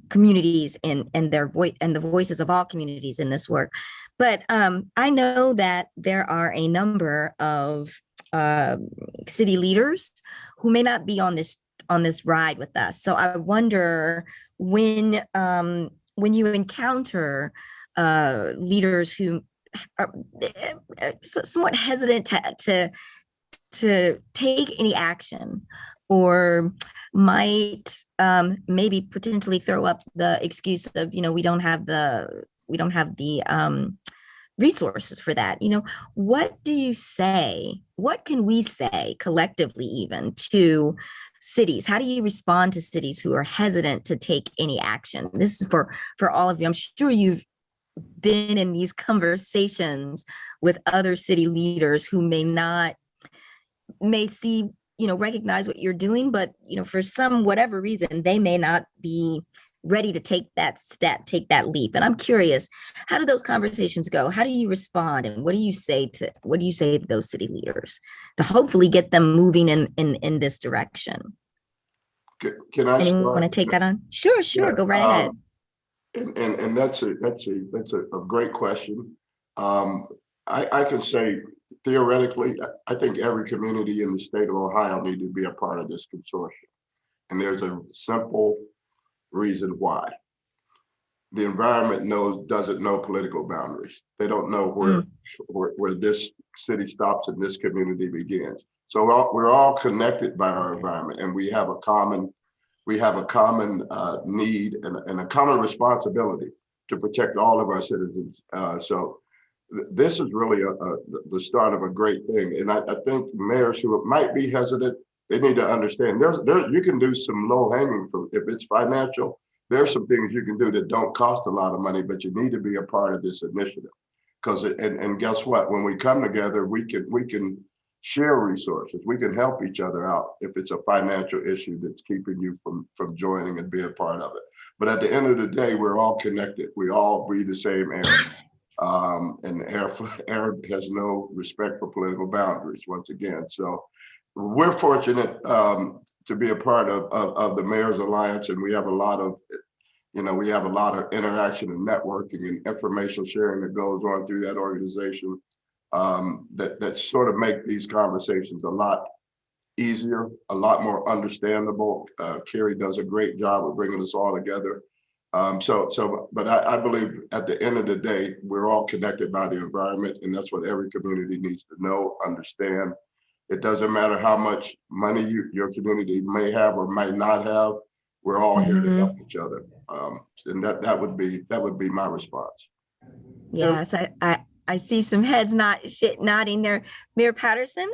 communities and their voice and the voices of all communities in this work. But I know that there are a number of city leaders who may not be on this ride with us. So I wonder when you encounter leaders who are somewhat hesitant to take any action, or might maybe potentially throw up the excuse of, we don't have the resources for that. What do you say? What can we say collectively, even to cities? How do you respond to cities who are hesitant to take any action? This is for all of you. I'm sure you've been in these conversations with other city leaders who may see, recognize what you're doing, but for some whatever reason, they may not be ready to take that step, take that leap. And I'm curious, how do those conversations go? How do you respond? And what do you say to those city leaders to hopefully get them moving in this direction? Can I Anyone want to take that on? Sure. Yeah. Go right ahead. And that's a great question. I can say theoretically, I think every community in the state of Ohio need to be a part of this consortium. And there's a simple reason why. The environment doesn't know political boundaries. They don't know where this city stops and this community begins. So we're all connected by our environment, and we have a common need and a common responsibility to protect all of our citizens. So this is really the start of a great thing. And I think mayors who might be hesitant, they need to understand you can do some low hanging fruit. If it's financial, there's some things you can do that don't cost a lot of money, but you need to be a part of this initiative. And guess what? When we come together, we can share resources. We can help each other out if it's a financial issue that's keeping you from joining and being part of it. But at the end of the day, we're all connected. We all breathe the same air. And air has no respect for political boundaries, once again. So we're fortunate to be a part of the Mayor's Alliance, and we have a lot of, we have a lot of interaction and networking and information sharing that goes on through that organization that sort of make these conversations a lot easier, a lot more understandable. Carrie does a great job of bringing us all together. But I believe at the end of the day, we're all connected by the environment, and that's what every community needs to know, understand. It doesn't matter how much money your community may have or might not have. We're all here to help each other, and that would be my response. Yes, I see some heads nodding there. Mayor Patterson?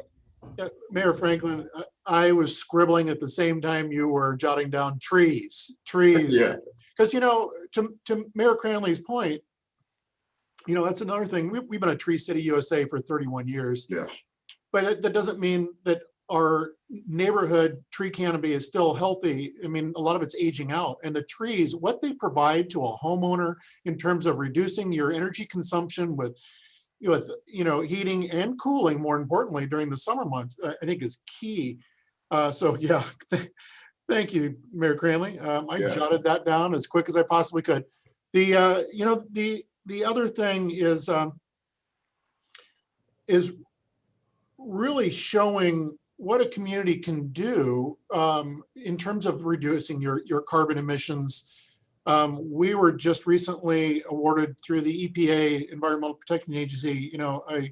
Mayor Franklin, I was scribbling at the same time you were jotting down trees. Yeah. Because, to Mayor Cranley's point, that's another thing. We've been a Tree City USA for 31 years. Yes. But that doesn't mean that our neighborhood tree canopy is still healthy. I mean, a lot of it's aging out. And the trees, what they provide to a homeowner in terms of reducing your energy consumption with heating and cooling, more importantly, during the summer months, I think is key. Thank you, Mayor Cranley. I jotted that down as quick as I possibly could. The other thing is really showing what a community can do in terms of reducing your carbon emissions. We were just recently awarded through the EPA, Environmental Protection Agency, a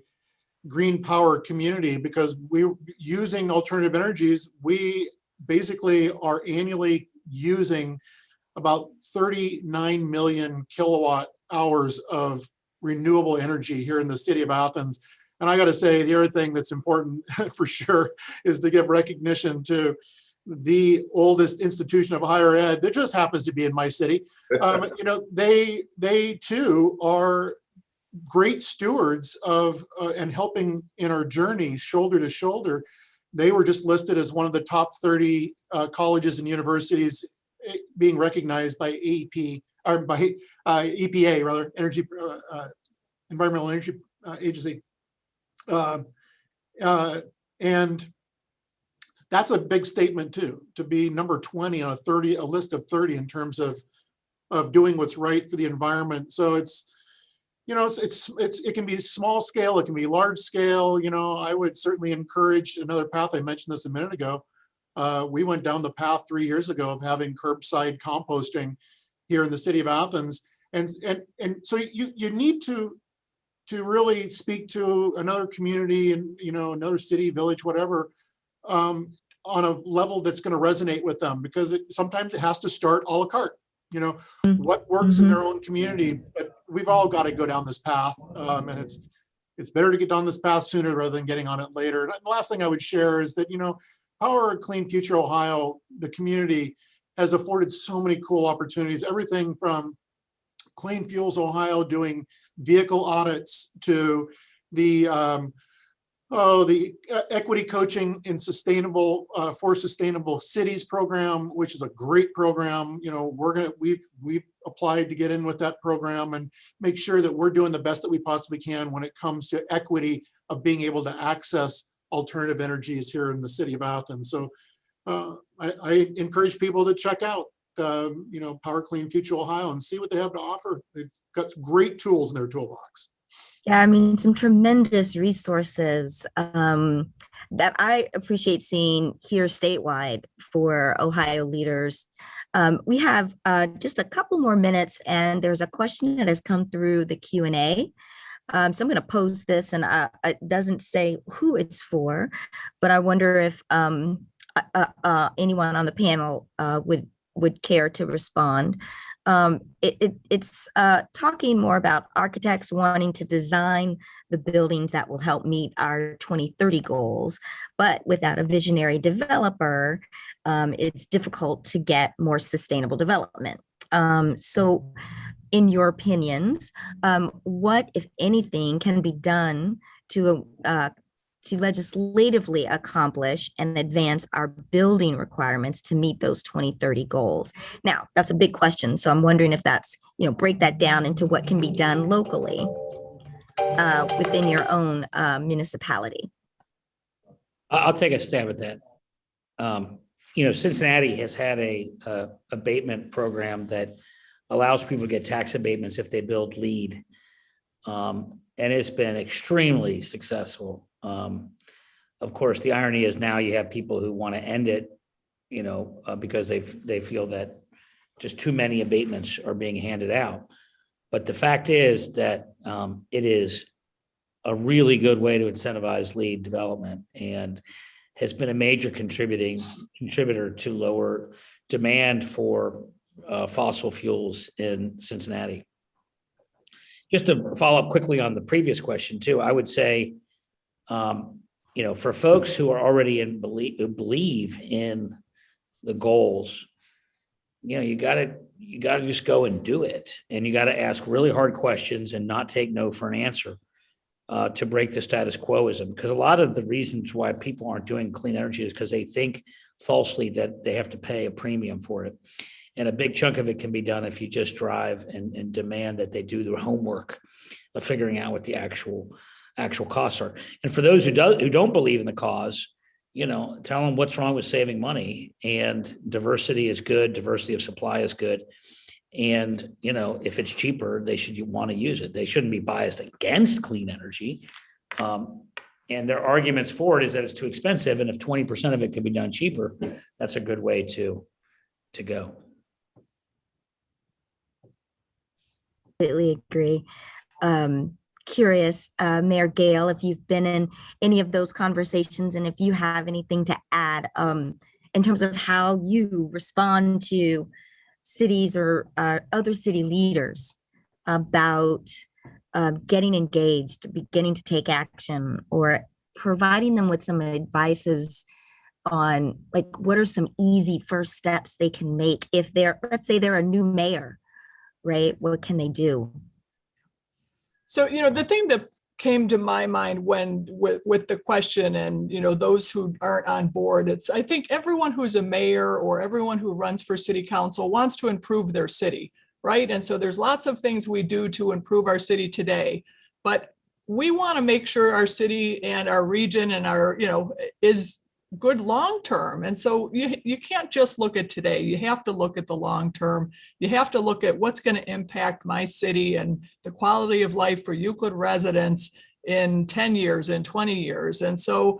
green power community, because we're using alternative energies. We basically are annually using about 39 million kilowatt hours of renewable energy here in the city of Athens. And I got to say, the other thing that's important for sure is to give recognition to the oldest institution of higher ed that just happens to be in my city. They too are great stewards of and helping in our journey shoulder to shoulder. They were just listed as one of the top 30 colleges and universities being recognized by EPA, Energy Environmental Energy Agency. And that's a big statement too, to be number 20 on a list of 30 in terms of doing what's right for the environment. So it can be small scale, it can be large scale. I would certainly encourage another path. I mentioned this a minute ago. We went down the path 3 years ago of having curbside composting here in the city of Athens. And so you need to really speak to another community and, another city, village, whatever, on a level that's going to resonate with them, because sometimes it has to start a la carte. What works in their own community, but we've all got to go down this path. And it's better to get down this path sooner rather than getting on it later. And the last thing I would share is that, Power Clean Future Ohio, the community, has afforded so many cool opportunities, everything from Clean Fuels Ohio doing vehicle audits to the equity coaching in sustainable for sustainable cities program, which is a great program. We've applied to get in with that program and make sure that we're doing the best that we possibly can when it comes to equity of being able to access alternative energies here in the city of Athens. So I encourage people to check out Power Clean Future Ohio and see what they have to offer. They've got great tools in their toolbox. Yeah, I mean, some tremendous resources that I appreciate seeing here statewide for Ohio leaders. We have just a couple more minutes, and there's a question that has come through the Q&A. So I'm going to pose this, and it doesn't say who it's for, but I wonder if anyone on the panel would care to respond. It's talking more about architects wanting to design the buildings that will help meet our 2030 goals, but without a visionary developer, it's difficult to get more sustainable development. So in your opinions, what, if anything, can be done to legislatively accomplish and advance our building requirements to meet those 2030 goals? Now, that's a big question. So I'm wondering if that's, break that down into what can be done locally. within your own municipality? I'll take a stab at that. Cincinnati has had a abatement program that allows people to get tax abatements if they build LEED. And it's been extremely successful. Of course, the irony is now you have people who want to end it, because they feel that just too many abatements are being handed out. But the fact is that it is a really good way to incentivize LEED development and has been a major contributor to lower demand for fossil fuels in Cincinnati. Just to follow up quickly on the previous question too, I would say, for folks who are already who believe in the goals, you gotta just go and do it. And you gotta ask really hard questions and not take no for an answer to break the status quoism. Because a lot of the reasons why people aren't doing clean energy is because they think falsely that they have to pay a premium for it. And a big chunk of it can be done if you just drive and demand that they do their homework of figuring out what the actual costs are. And for those who don't believe in the cause, tell them what's wrong with saving money. And diversity is good. Diversity of supply is good. And, if it's cheaper, they should want to use it. They shouldn't be biased against clean energy. And their arguments for it is that it's too expensive. And if 20% of it can be done cheaper, that's a good way to go. Completely agree. Curious, Mayor Gale, if you've been in any of those conversations and if you have anything to add in terms of how you respond to cities or other city leaders about getting engaged, beginning to take action, or providing them with some advices on what are some easy first steps they can make if let's say they're a new mayor, right? What can they do? So, the thing that came to my mind with the question and, those who aren't on board, I think everyone who's a mayor or everyone who runs for city council wants to improve their city, right? And so there's lots of things we do to improve our city today, but we want to make sure our city and our region and our, is good long-term. And so you can't just look at today. You have to look at the long-term. You have to look at what's going to impact my city and the quality of life for Euclid residents in 10 years and 20 years. And so,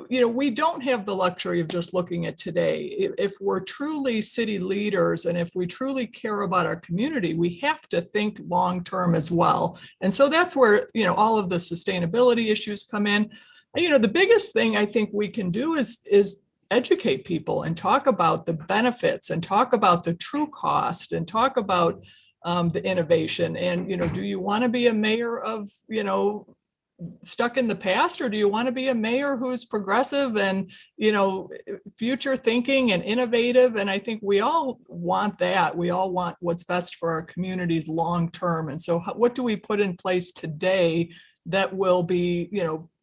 we don't have the luxury of just looking at today. If we're truly city leaders and if we truly care about our community, we have to think long-term as well. And so that's where, all of the sustainability issues come in. The biggest thing I think we can do is educate people and talk about the benefits and talk about the true cost and talk about the innovation. And, do you want to be a mayor of, stuck in the past, or do you want to be a mayor who's progressive and, future thinking and innovative? And I think we all want that. We all want what's best for our communities long term. And so what do we put in place today that will be,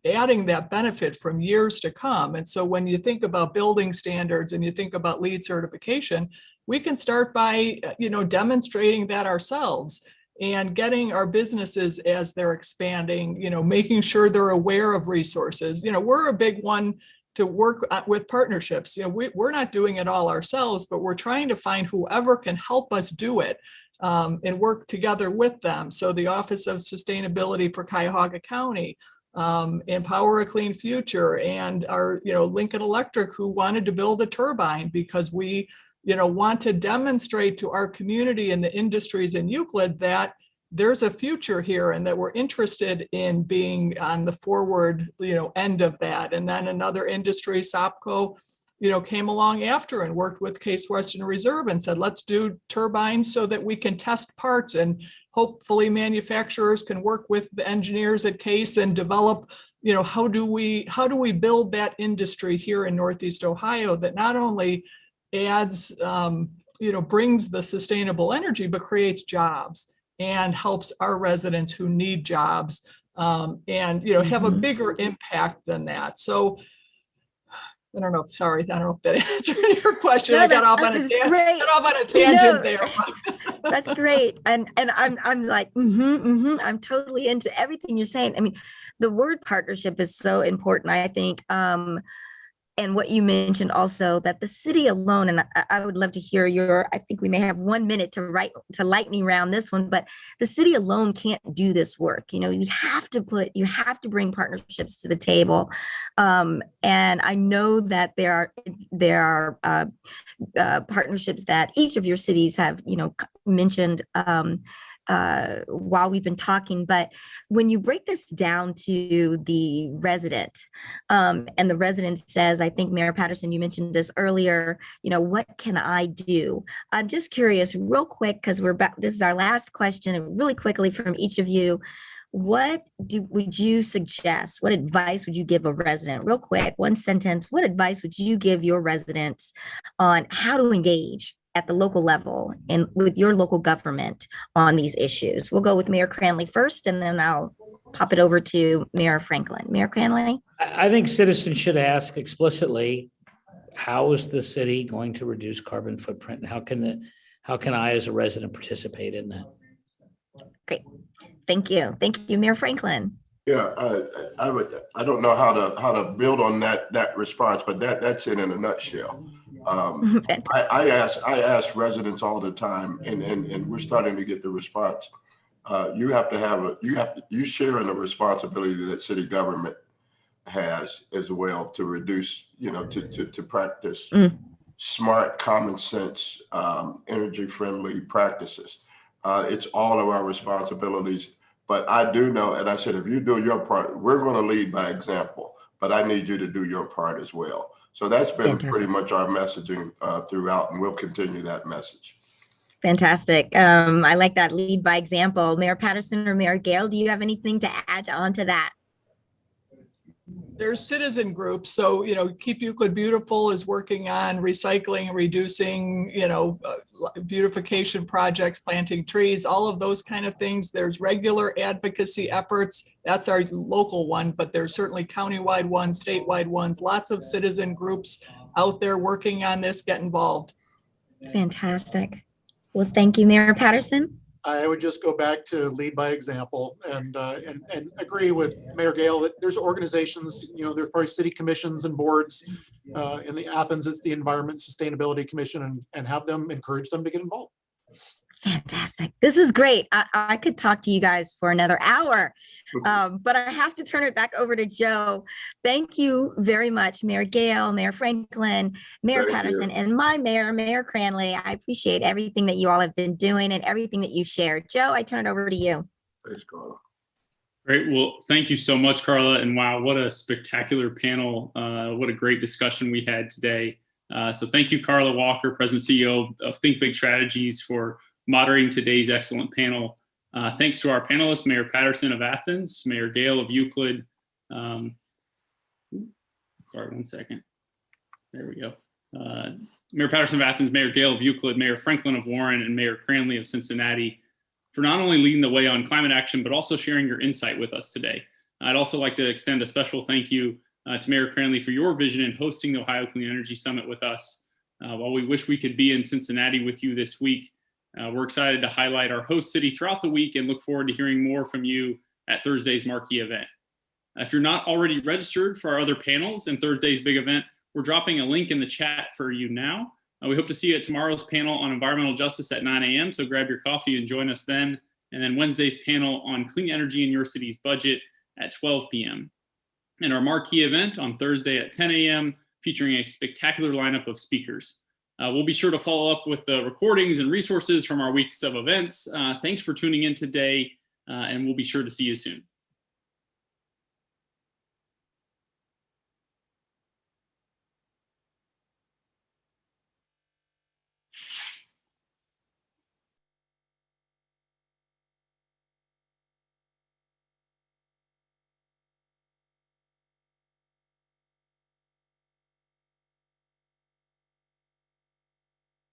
adding that benefit from years to come? And so when you think about building standards and you think about LEED certification, we can start by, demonstrating that ourselves and getting our businesses as they're expanding, making sure they're aware of resources. We're a big one to work with partnerships. We're not doing it all ourselves, but we're trying to find whoever can help us do it and work together with them. So the Office of Sustainability for Cuyahoga County, Empower a Clean Future, and our, Lincoln Electric, who wanted to build a turbine because we, want to demonstrate to our community and the industries in Euclid that there's a future here and that we're interested in being on the forward, end of that. And then another industry, SOPCO, came along after and worked with Case Western Reserve and said, let's do turbines so that we can test parts, and hopefully manufacturers can work with the engineers at Case and develop, how do we build that industry here in Northeast Ohio that not only adds, brings the sustainable energy, but creates jobs and helps our residents who need jobs and, have a bigger impact than that. So I don't know. Sorry. I don't know if that answered your question. No, I got off on a tangent there. That's great. And I'm like, I'm totally into everything you're saying. I mean, the word partnership is so important, I think. And what you mentioned also, that the city alone, and I would love to hear I think we may have 1 minute to lightning round this one, but the city alone can't do this work. You know, you have to bring partnerships to the table. And I know that there are partnerships that each of your cities have, mentioned while we've been talking. But when you break this down to the resident, and the resident says, I think Mayor Patterson, you mentioned this earlier, what can I do? I'm just curious, real quick, because this is our last question, and really quickly from each of you, would you suggest, what advice would you give a resident, real quick, one sentence, what advice would you give your residents on how to engage at the local level and with your local government on these issues? We'll go with Mayor Cranley first, and then I'll pop it over to Mayor Franklin. Mayor Cranley? I think citizens should ask explicitly, how is the city going to reduce carbon footprint? How can I as a resident participate in that? Great. Thank you. Thank you, Mayor Franklin. Yeah, I don't know how to build on that response, but that's it in a nutshell. I ask residents all the time, and we're starting to get the response. You share in the responsibility that city government has as well to reduce, to practice smart, common sense, energy friendly practices. It's all of our responsibilities. But I do know, and I said, if you do your part, we're going to lead by example, but I need you to do your part as well. So that's been pretty much our messaging throughout, and we'll continue that message. Fantastic. I like that, lead by example. Mayor Patterson or Mayor Gale, do you have anything to add on to that? There's citizen groups. So, Keep Euclid Beautiful is working on recycling and reducing, beautification projects, planting trees, all of those kind of things. There's regular advocacy efforts. That's our local one, but there's certainly countywide ones, statewide ones, lots of citizen groups out there working on this. Get involved. Fantastic. Well, thank you, Mayor Patterson. I would just go back to lead by example and agree with Mayor Gale that there's organizations, there's probably city commissions and boards. In the Athens, it's the Environment Sustainability Commission, and have them encourage them to get involved. Fantastic. This is great. I could talk to you guys for another hour, but I have to turn it back over to Joe. Thank you very much, Mayor Gale, Mayor Franklin, Mayor Patterson, and my mayor, Mayor Cranley. I appreciate everything that you all have been doing and everything that you shared. Joe, I turn it over to you. Thanks, Carla. Great. Well, thank you so much, Carla. And wow, what a spectacular panel. What a great discussion we had today. So thank you, Carla Walker, President CEO of Think Big Strategies, for moderating today's excellent panel. Thanks to our panelists, Mayor Patterson of Athens, Mayor Gale of Euclid. Sorry, one second. There we go. Mayor Patterson of Athens, Mayor Gale of Euclid, Mayor Franklin of Warren, and Mayor Cranley of Cincinnati for not only leading the way on climate action, but also sharing your insight with us today. I'd also like to extend a special thank you to Mayor Cranley for your vision in hosting the Ohio Clean Energy Summit with us. While we wish we could be in Cincinnati with you this week, we're excited to highlight our host city throughout the week and look forward to hearing more from you at Thursday's marquee event. If you're not already registered for our other panels and Thursday's big event, we're dropping a link in the chat for you now. We hope to see you at tomorrow's panel on environmental justice at 9 a.m. So grab your coffee and join us then. And then Wednesday's panel on clean energy in your city's budget at 12 p.m. And our marquee event on Thursday at 10 a.m. featuring a spectacular lineup of speakers. We'll be sure to follow up with the recordings and resources from our weeks of events. Thanks for tuning in today, and we'll be sure to see you soon.